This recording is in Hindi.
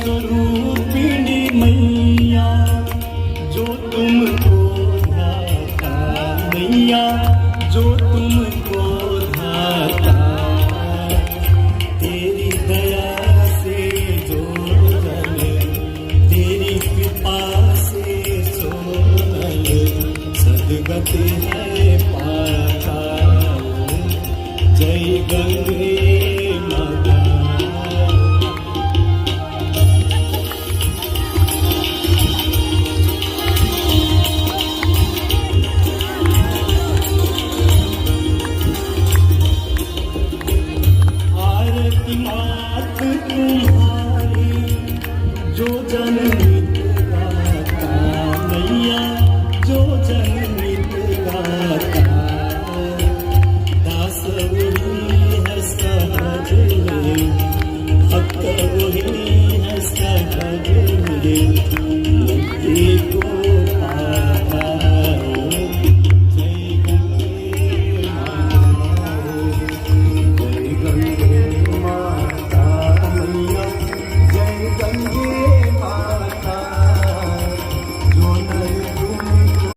स्वरूपिणी मैया जो तुमको धाता मैया जो तुमको धाता तेरी दया से जो जले तेरी कृपा से सो जले सदगति है पाता जय गंगे माता। मात तुम्हारी जो जनमित गाता मैया जो जनमित गाता दास वही है सहज में भक्त वही है सहज में मुक्ति को पाता जय गंगे माता जय गंगे जय गंगे